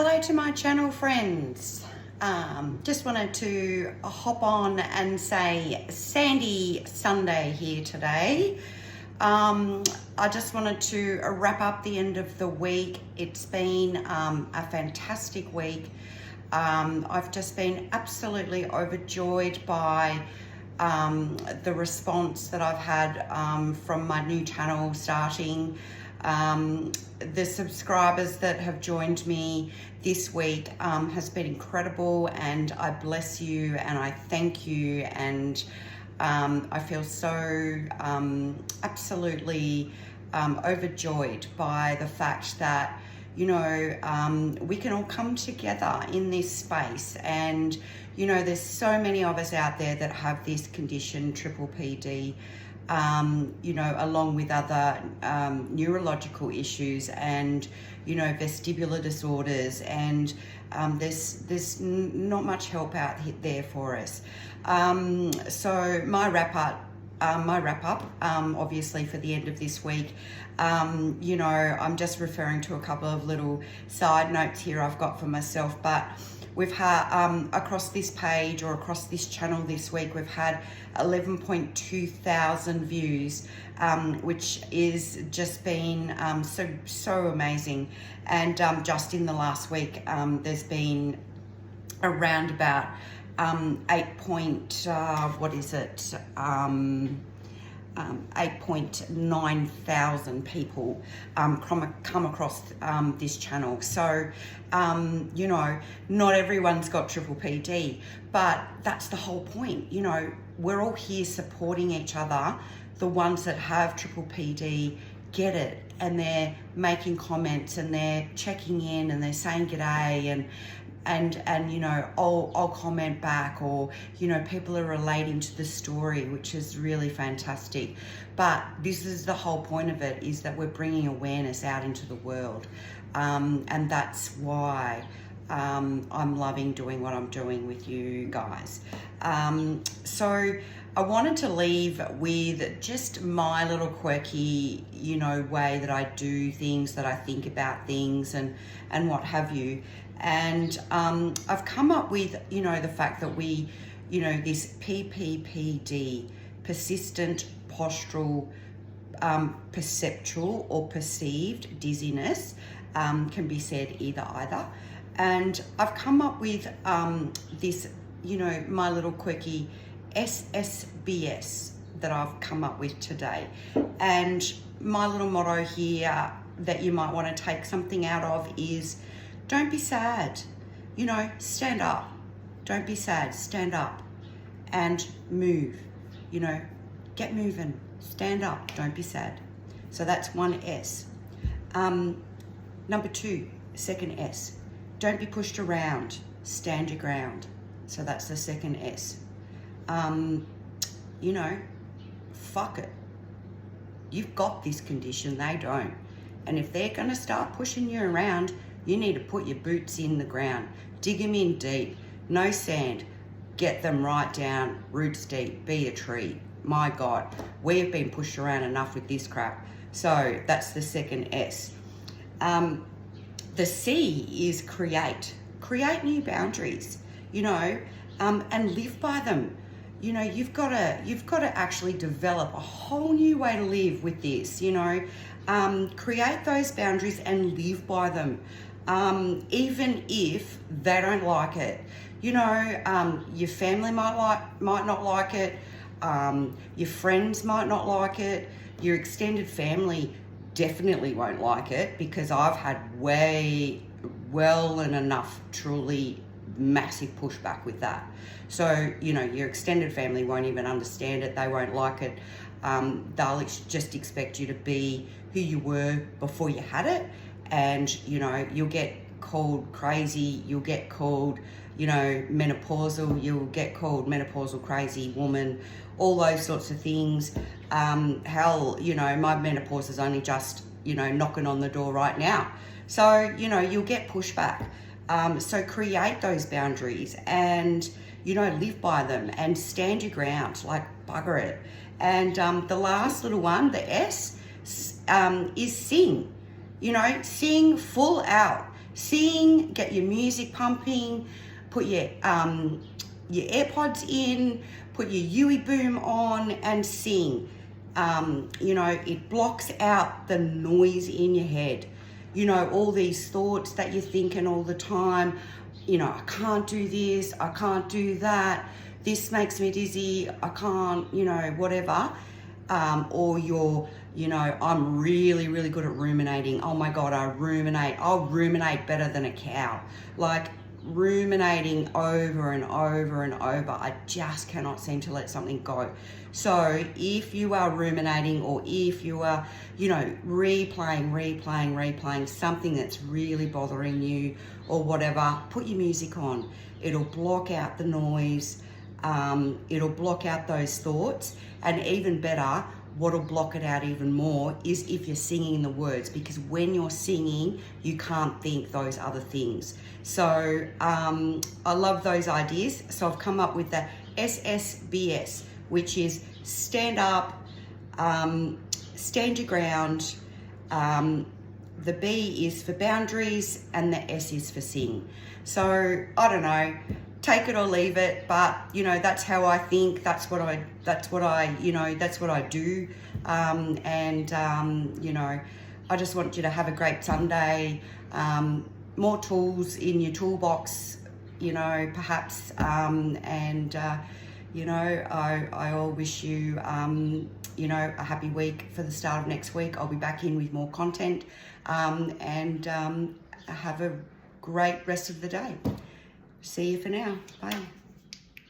Hello to my channel friends. Just wanted to hop on and say Sandy Sunday here today. I just wanted to wrap up the end of the week. It's been a fantastic week. I've just been absolutely overjoyed by the response that I've had from my new channel starting. The subscribers that have joined me this week has been incredible, and I bless you and I thank you, and I feel so absolutely overjoyed by the fact that we can all come together in this space. And there's so many of us out there that have this condition, Pppd, along with other neurological issues and vestibular disorders, and there's not much help out there for us. So my wrap up, obviously for the end of this week, I'm just referring to a couple of little side notes here I've got for myself, but we've had across this page or across this channel this week, we've had 11.2 thousand views, which is just been so amazing. And just in the last week, there's been around about 8.9 thousand people come across this channel. So not everyone's got Pppd, but that's the whole point. We're all here supporting each other. The ones that have Pppd get it, and they're making comments and they're checking in and they're saying g'day, and I'll comment back, or people are relating to the story, which is really fantastic. But this is the whole point of it, is that we're bringing awareness out into the world, and that's why I'm loving doing what I'm doing with you guys. So I wanted to leave with just my little quirky way that I do things, that I think about things, and what have you. And I've come up with the fact that we this Pppd, persistent postural perceptual or perceived dizziness, can be said either. And I've come up with this my little quirky SSBS that I've come up with today. And my little motto here that you might want to take something out of is, don't be sad, stand up. Don't be sad, stand up and move, get moving, stand up, don't be sad. So that's one S. Number two, second S, don't be pushed around, stand your ground. So that's the second S. Fuck it. You've got this condition, they don't. And if they're gonna start pushing you around, you need to put your boots in the ground, dig them in deep, no sand, get them right down, roots deep, be a tree. My God, we have been pushed around enough with this crap. So that's the second S. The C is create new boundaries, and live by them. You've got to actually develop a whole new way to live with this, create those boundaries and live by them. Even if they don't like it, your family might not like it, your friends might not like it, your extended family definitely won't like it, because I've had well and enough truly massive pushback with that. So your extended family won't even understand it, they won't like it. They'll just expect you to be who you were before you had it. And you'll get called crazy, you'll get called menopausal, you'll get called menopausal crazy woman, all those sorts of things. Hell, my menopause is only just knocking on the door right now, so you'll get pushback. So create those boundaries and live by them and stand your ground, like bugger it. And the last little one, the S, is sing. Sing full out. Sing, get your music pumping, put your AirPods in, put your Yui boom on and sing. You know, it blocks out the noise in your head. You know, all these thoughts that you're thinking all the time. You know, I can't do this, I can't do that, this makes me dizzy, I can't, you know, whatever. Or you're, you know, I'm really, really good at ruminating. Oh my God, I'll ruminate better than a cow. Like, ruminating over and over and over. I just cannot seem to let something go. So if you are ruminating, or if you are, you know, replaying something that's really bothering you or whatever, put your music on. It'll block out the noise. It'll block out those thoughts. And even better, what'll block it out even more is if you're singing the words, because when you're singing, you can't think those other things. So I love those ideas. So I've come up with the SSBS, which is stand up, stand your ground. The B is for boundaries, and the S is for sing. So I don't know, take it or leave it, but you know, that's how I think. That's what I do. You know, I just want you to have a great Sunday. More tools in your toolbox, you know, perhaps. You know, I all wish you, you know, a happy week for the start of next week. I'll be back in with more content, have a great rest of the day. See you for now. Bye.